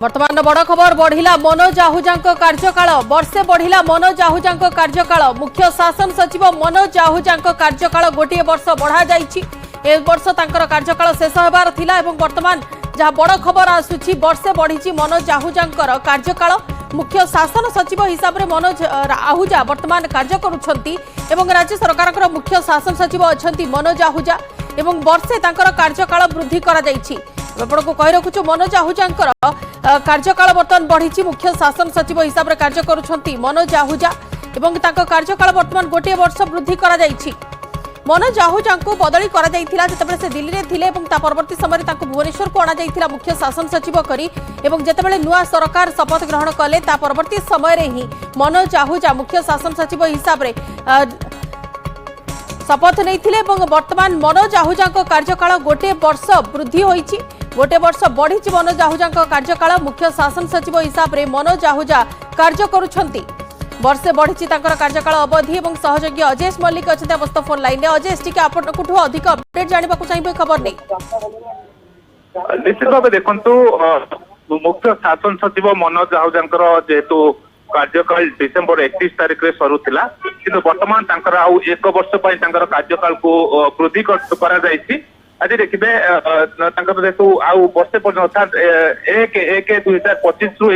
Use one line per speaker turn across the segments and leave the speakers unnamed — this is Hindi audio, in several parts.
वर्तमान बड़ खबर बढ़िला मनोज आहूजा कार्यकाल वर्षे बढ़िला मनोज आहूजा कार्यकाल मुख्य शासन सचिव मनोज आहूजा कार्यकाल गोटे वर्ष बढ़ा जाइछि। ए वर्ष तांकर कार्यकाल शेष होबार थिला एवं वर्तमान जहाँ बड़ खबर आसुछि वर्षे बढ़ी मनोज आहूजा कार्यकाल मुख्य शासन सचिव हिसाब से मनोज आहूजा वर्तमान कार्य करुछंती एवं राज्य सरकार मुख्य शासन सचिव अछंती मनोज आहूजा एवं वर्षे तांकर कार्यकाल वृद्धि करा जाइछि। आपण को कहि रखुछु मनोज आहूजा कार्यकाल बर्तमान बढ़ी मुख्य शासन सचिव हिसाब से कार्य करुछंती मनोज आहूजा एवं तांको कार्यकाल बर्तमान गोटे वर्ष वृद्धि करा जाइछि। मनोज आहूजा को बदली करा जाइथिला जेतेबेले से दिल्ली रे थिले एवं ता परवर्ती समय तांको भुवनेश्वर को अणा जाइथिला मुख्य शासन सचिव करी एवं जेतेबेले नुआ सरकार शपथ ग्रहण कले ता परवर्ती समय रे ही मनोज आहूजा मुख्य शासन सचिव हिसाब रे शपथ नैथिले एवं वर्तमान मनोज आहूजा कार्यकाल गोटे वर्ष वृद्धि होईछि। गोटे वर्ष बढ़ी मनोज आहूजा कार्यकाल मुख्य शासन सचिव हिसाब से मनोज आहूजा कार्य करुछंती। वर्षे बढ़ी कार्यकाल अवधि और सहयोगी अजेश मल्लिक अच्छा अवस्थ फोन लाइन अजेश टी आपठू अधिक अपडेट जानवा चाहिए खबर नहीं
निश्चित भाव देखु मुख्य शासन सचिव मनोज आहूजा जेहेतु कार्यकाल डिसेम्बर 31 तारिख में सरुला कि बर्तमान आउ एक वर्ष कार्यकाल को वृद्धि आज देखिए जेहतु आउ वर्षे पर्यटन अर्थात 1/1/2025 रु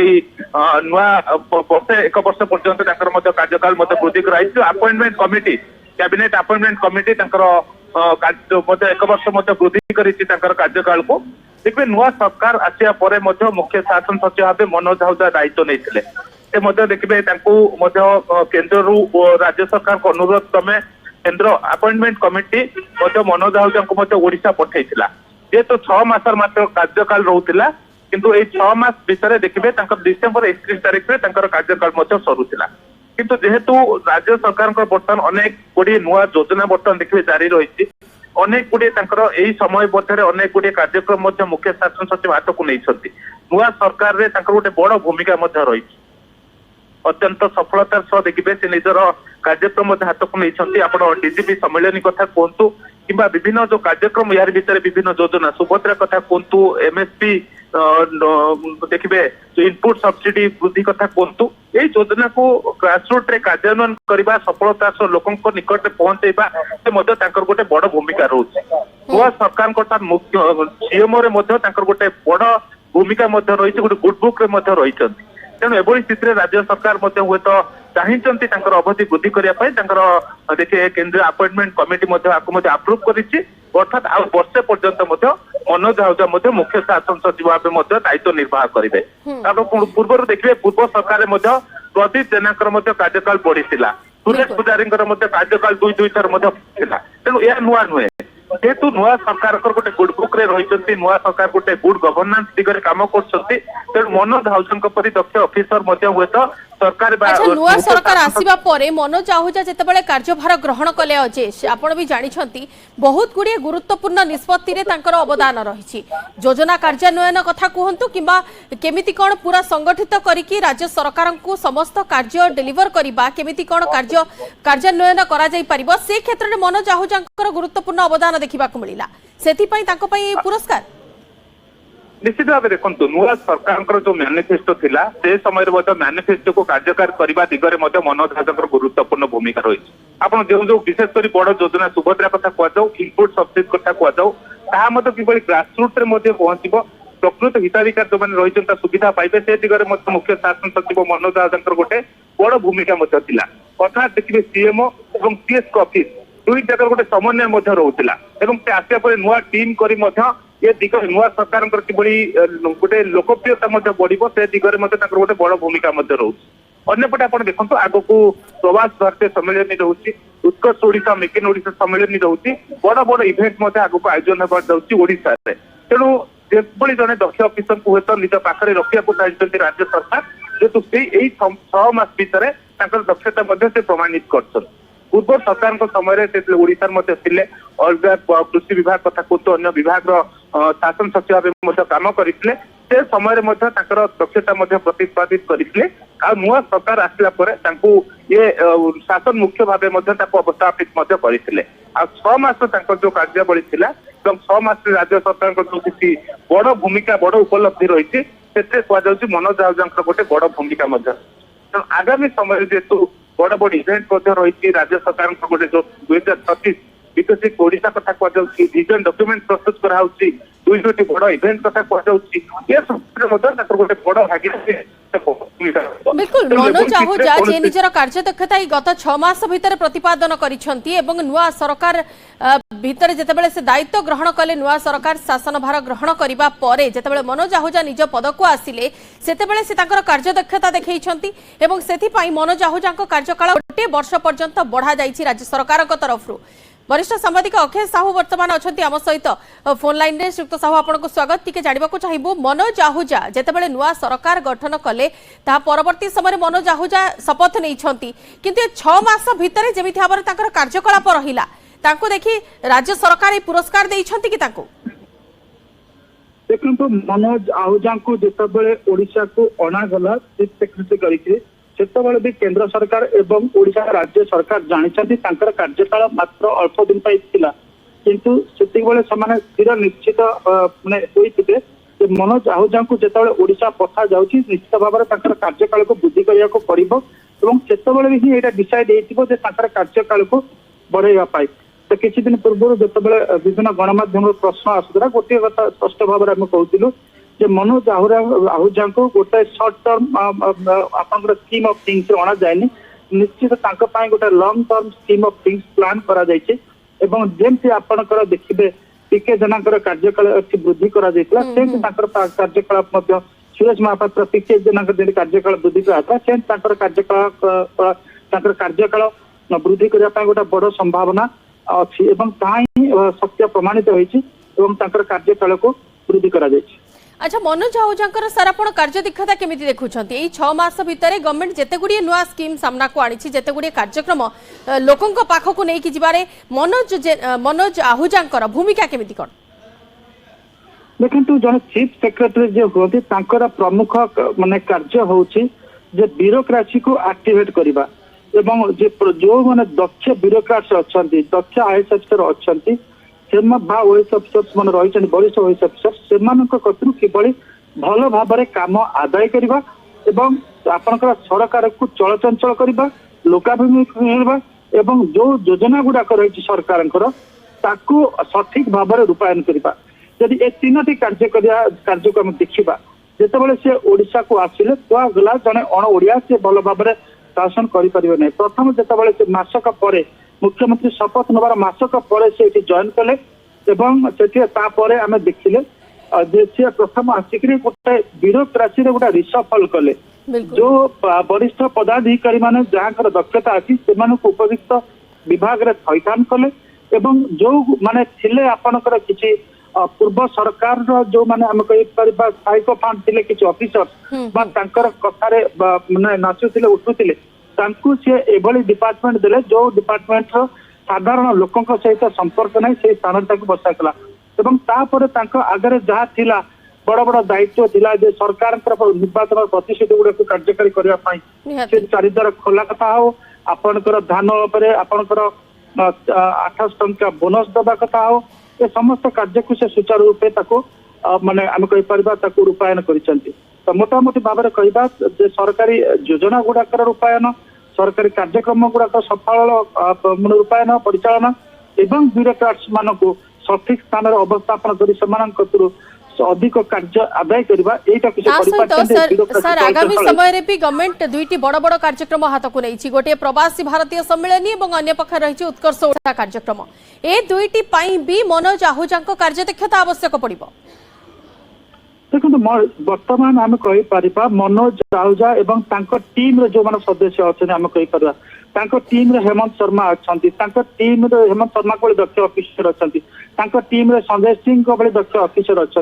नुआ वर्षे एक वर्ष पर्यंत कार्यकाल वृद्धि कराई appointment committee cabinet appointment committee एक वर्ष वृद्धि कार्यकाल को देखिए नुआ सरकार आसिया पर मुख्य शासन सचिव भाव मनोज आहूजा दायित्व नहीं देखिए केन्द्र राज्य सरकार को अनुरोध क्रमे केन्द्र अपॉइंटमेंट कमिटी मनोज आहूजा को ओडिशा पठाइला जेहेतु 6 मास मात्र कार्यकाल रोला किंतु ए 6 मास भितर देखिए डिसेम्बर 31 तारिख में कार्यकाल सरुला किंतु जेहेतु राज्य सरकार बर्तमान अनेक गुड़िए नुआ योजना बर्तमान देखिए जारी रही अनेक गुड़िए समय मध्य अनेक गुड़िए कार्यक्रम मुख्य शासन सचिव हाथ को नहीं नुआ सरकार रे गोटे बड़ भूमिका रही अत्यंत सफलतार सह देखिए से निजर कार्यक्रम हाथ को नहीं आप डीजीपी सम्मेलन कथा कहतु कि विभिन्न जो कार्यक्रम यार भीतर विभिन्न योजना सुभद्रा कथा कहतु एमएसपी देखिए जो इनपुट सब्सिडी वृद्धि कथा कहतु यही योजना को ग्रासरूट रे कार्यान्वयन करने सफलतार सह लोक निकट पहुंचेबा गोटे बड़ भूमिका रोचे गोवा सरकार मुख्य सीएमओ रे गोटे बड़ भूमिका रही गोटे गुड बुक रे रही तेणु एभली स्थिति राज्य सरकार हुए तो चाहते अवधि वृद्धि करने देखिए केन्द्रीय अपॉइंटमेंट कमिटी आप्रुव कर अर्थात आ वर्षे पर्यंत मनोज आहूजा मुख्य शासन सचिव भाव दायित्व निर्वाह करेंगे। पूर्व देखिए पूर्व सरकार प्रदीप जेना कार्यकाल बढ़ी सुरेश पुजारी कार्यकाल 2 थर तेणु यह नुआ नुहे जेहेतु नुआ सरकार गोटे गुड बुक रे रही नुआ सरकार गोटे गुड गवर्नेंस दिगरे काम कर मनोज आहूजा परी दक्ष ऑफिसर हुए तो सरकार
नुआ सरकार आसीबा परे मनोज आहूजा जेतेबेले कार्यभार ग्रहण कले अजेश आपण भी जानिछंती बहुत गुड़िए गुरुत्वपूर्ण निष्पत्ति रे तांकर अवदान रही योजना कार्यान्वयन कथा कहतु किंबा केमिति कोन पूरा संगठित करिकि राज्य सरकार को समस्त कार्य डिलीवर करबा केमिति कोन कार्यान्वयन करा जाई परिबो से क्षेत्र रे मनोज आहूजा गुरुत्वपूर्ण अवदान देखिबा को मिलिला सेति पई तांको पई पुरस्कार
निश्चित भाव देखो नुआ सरकार जो मैनिफेस्टो थिला से समय मैनिफेस्टो को कार्यकारी करने दिगरे मनोज आहूजा गुरुत्वपूर्ण भूमिका रही आप जो विशेषकर बड़ योजना सुभद्रा कथा कहु इनपुट सब्सिडी कथा कहु ताहा कि ग्रासरूट रे पहुंच प्रकृत हिताधिकारी जो मैंने रही सुविधा पाइबे से दिगरे मुख्य शासन सचिव मनोज आहूजा गोटे बड़ भूमिका अर्थात देखिए सीएमओ और सीएस ऑफिस दुई जगह गोटे समन्वय रोला आसिया पर नुआ टीम करी ये दिग नुआ सरकार गोटे लोकप्रियता बढ़ से दिगरे गोटे बड़ भूमिका रोचे अन्यपटे आप देखो आग को प्रवास भारतीय सम्मेलन रोचे उत्कर्ष ओडिशा मेक इन ओडिशा सम्मेलन रोचे बड़ बड़ इवेंट आग को आयोजन होगा तेणु जो जड़े दक्ष ऑफिसर को हूँ निज पाखे रखा चाहते राज्य सरकार जेहेतु से 6 मास भितर दक्षता से प्रमाणित कर पूर्व सरकार समय ओडिशा थे अलग कृषि विभाग कथा कहतु अन्य विभाग शासन सचिव भाव काम करते से समय दक्षता प्रतिपादित करते नुआ सरकार आसला ये शासन मुख्य भाव अवस्थापित करते 6 मास जो कार्यावली 6 मास राज्य सरकार जो किसी बड़ भूमिका बड़ उपलब्धि रही ସେଥିରେ କୁହାଯାଉଛି ମନୋଜ ଆହୁଜାଙ୍କର ଗୋଟେ ବଡ ଭୂମିକା ମଧ୍ୟ। ତେଣୁ ଆଗାମୀ ସମୟରେ ଯେହେତୁ ବଡ ବଡ ଇଭେଣ୍ଟ ମଧ୍ୟ ରହିଛି ରାଜ୍ୟ ସରକାରଙ୍କ ଗୋଟେ ଯୋଉ 2036 ବିକଶିତ ଓଡିଶା କଥା କୁହାଯାଉଛି, ଭିଜନ ଡକ୍ୟୁମେଣ୍ଟ ପ୍ରସ୍ତୁତ କରାହଉଛି, ଦୁଇଟି ବଡ ଇଭେଣ୍ଟ କଥା କୁହାଯାଉଛି, ଏ ସବୁରେ ମଧ୍ୟ ତାଙ୍କର ଗୋଟେ ବଡ ଭାଗିଦାରୀ।
बिल्कुल मनोज आहुजा जे निजर कार्यदक्षता गत 6 मास भितर प्रतिपादन करिसेंती एवं नुआ सरकार भितर जेतेबेले से दायित्व ग्रहण कले नुआ सरकार शासन भार ग्रहण करिबा परे जेतेबेले मनोज आहुजा निज पद को आसिले सेतेबेले से ताकर कार्यदक्षता देखैछंती एवं सेथि पई मनोज आहुजाको कार्यकाल 1 वर्ष पर्यंत बढ़ा जाईछि राज्य सरकार को तरफरु। वरिष्ठ सांबादिक अक्षय साहू वर्तमान अच्छा आम सहित फोन लाइन रे। श्रीयुक्त साहू आपको स्वागत। टिके जानिबा को चाहिबो मनोज आहुजा जेतेबेले नुआ सरकार गठन कले ता परवर्ती समय मनोज आहुजा शपथ नैछंती किंतु 6 मास भितर जेमिति भाबरे ताकर कार्यकलाप रहिला तांको देखि राज्य सरकार ए पुरस्कार देइछंती कि तांको
देखो मनोज आहुजा को जेतेबेले ओडिशा को अणागला चीफ सेक्रेटरी करिके सेतबेले भी केंद्र सरकार एवं ओडिशा राज्य सरकार जानिछंती तांकर कार्यकाल मात्र अल्प दिन पाई थिला किंतु सेति बेले समान स्थिर निश्चित माने होइतिते जे मनोज आहुजा को जेतेबेले ओडिशा पठा जाउची निश्चित भाबरे तांकर कार्यकाल को वृद्धि करिया को पड़िबो एवं सेतबेले भी एटा डिसाइड हेतिबो जे तांकर कार्यकाल को बढ़ाइबा पाई। तो किछि दिन पूर्व जेतेबेले विभिन्न गणमाध्यम प्रश्न आसुरा गोटे कथा स्पष्ट भाबरे हम कहउतिलु जे मनोज आहुजा को गोटे सर्ट टर्म आपनकर स्कीम ऑफ थिंग्स अणा जायनि निश्चित तांको पाई गोटे long term scheme of things plan करा जायछि एवं जेमति आपनकर देखिबे पीके जनाकर कार्यकाल वृद्धि करा जायतिला सेमति तांकर कार्यकाल मध्ये सुरेश महापात्र पीके जनाकर जे कार्यकाल वृद्धि करा सेम तांकर कार्यकाल वृद्धि करिया पाई गोटे बड़ संभावना अछि एवं ताही सत्य प्रमाणित होईछि एवं तांकर कार्यकाल को वृद्धि करा जायछि।
अच्छा मनोज आहुजांकर सर आपण कार्यदक्षता केमिति देखुछंती एई 6 मास भितरे गवर्नमेंट जेते गुडी नुआ स्कीम सामना को आनिछि जेते गुडी कार्यक्रम लोकंक पाखो को नै कि जिबारे मनोज आहुजांकर भूमिका केमिति कोन
देखंतु जने चीफ सेक्रेटरी जे होती तांकर प्रमुख माने कार्य होउछि जे ब्यूरोक्रेसी को एक्टिवेट करिबा एवं जे जो माने दक्ष ब्यूरोक्रेट्स अछंती दक्ष आईएएस अफसर अछंती ओएस अफिसर्स मन रही वरिष्ठ ओएस अफिसर्स से किभली भल भाव काम आदाय करवा एवं आपनकर सरकार को चलचंचल करवा लोकाभिमुखी हेबा एवं जो योजना गुड़ाक रही सरकार सठिक भाव रूपायन करवा यदि ए तीनोटी कार्य को आम देखा जितेबाला सी ओडिशा को आसिले तो गला जड़े अण ओडिया से भल भाव शासन करें ना प्रथम जितेबाला से मासक पर मुख्यमंत्री शपथ नबार मासक पर से जॉइन कले एवं से आम देखिले जे प्रथम आसिक गोटे ब्यूरोक्रेसी गोटे रिसफल कले जो वरिष्ठ पदाधिकारी माने जहाँ दक्षता अच्छी से उपयुक्त विभाग रे थैथान कले एवं जो माने थिले आपनकर किछि पूर्व सरकार जो माने हम कहि परबा साइको फांड थिले किछि ऑफिसर बा तांकर कथारे माने नाचुथिले उठुथिले तांकु से एभली डिपार्टमेंट देले जो डिपार्टमेंट साधारण लोकों सहित संपर्क नहीं से स्थान बसाला एवं तापर तांको आगरे जहाँ थिला बड़ बड़ दायित्व थिला जे सरकार निर्वाचन प्रतिश्रुति गुड़ा कार्यकारी करने से चारिद्वार खोला कथा हो आपनकर धान उपरे आपनकर 28 टंका बोनस दबा कथा हो ए समस्त कार्य को से सुचारू रूपे ताको माने हम कहि परबा ताको रूपायन करिसंती। तो मोटामोटी भाव में कहबा जे सरकारी योजना गुड़ाकर रूपायन सरकारी कार्यक्रम गुड़ाक सफल रूपायन परिचालन एवं ब्यूरोक्राट्स मान को सठिक स्थान अवस्थापन कर अधिक कार्य आदाय करबा
सर आगामी समय रे भी गवर्नमेंट दुईटी बड़ बड़ कार्यक्रम हाथ को नहीं गोटे प्रवासी भारतीय सम्मेलन और अन्य पक्ष रही उत्कर्ष ओडिशा कार्यक्रम ए दुईटी पाई भी मनोज आहुजा कार्यदक्षता आवश्यक पड़िबो।
देखो बर्तमान आम कहीपर मनोज आहुजा एवं टीम रे जो मान सदस्य अच्छे आम कहीपर टीम रे हेमंत शर्मा अच्छा टीम रे हेमंत शर्मा को दक्ष ऑफिसर अच्छा टीम रे संजय सिंह को दक्ष ऑफिसर अच्छा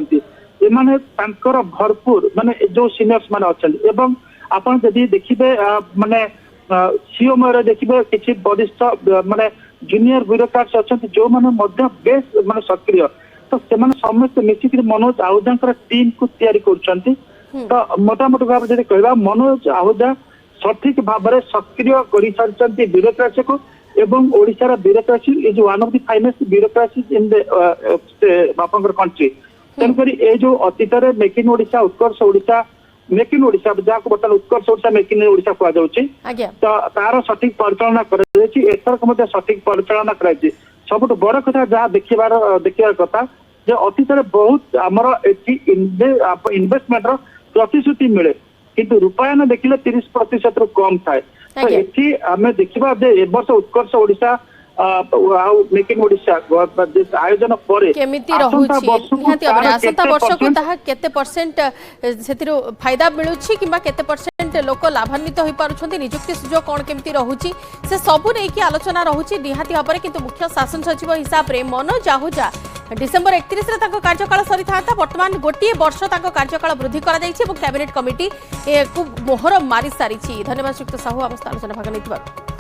एमाने भरपूर माने जो सीनियर्स माने अच्छा एवं आपन जदि देखिबे माने सीओम रे देखिबे किछि वरिष्ठ माने जूनियर ब्यूरोक्रेट्स अच्छा जो माने मध्य बेस माने सक्रिय तो सेमाने समस्त मिसिक मनोज आहुजा टीम को तैयारी करछंती। तो मोटामोटी भाव जदि कहबा मनोज आहुजा सठिक भाव में सक्रिय कर ब्यूरोक्रेसी को एवं Odisha bureaucracy is one of the finest bureaucracy in the country तेणुक ये जो अतीत make in Odisha Utkarsh Odisha make in Odisha जहाँ बर्तमान उत्कर्ष ओडिशा मेक इन ओडिशा कहुच्छी
आज्ञा
तो तार सठिक परिचालना कर सठिक परिचालना कर सबुठ बड़ कथा जहाँ देखिबार कथा जे अतीत बहुत आमर इन्वेस्टमेंट प्रतिश्रुति मिले किंतु रूपायन देखिले 30% रु कम थाए तो
आज्ञा।
एठी आमे देखिबा जे ए वर्ष उत्कर्ष ओडिशा मेक इन ओडिशा आयोजन करे
केमिति रहुछि निहाती भाबरे आसंता वर्षको ताहा केते परसेंट सेतिरो फायदा मिलुछि किबा केते परसेंट लोक लाभान्वित होई पारुछन्ती नियुक्ति सुजोग कोन केमिति रहुछि से सबु नै कि आलोचना रहुछि निहाती भाबरे किंतु मुख्य शासन सचिव हिसाब रे मनोज आहुजा डिसेंबर 31 रे ताको कार्यकाल सरी थाता वर्तमान गोटिए वर्ष ताको कार्यकाल वृद्धि करा जायछि और कैबिनेट कमिटी ए मोहर मारी सारिछि। धन्यवाद श्रीयुक्त साहू आम आलोचना भाग नै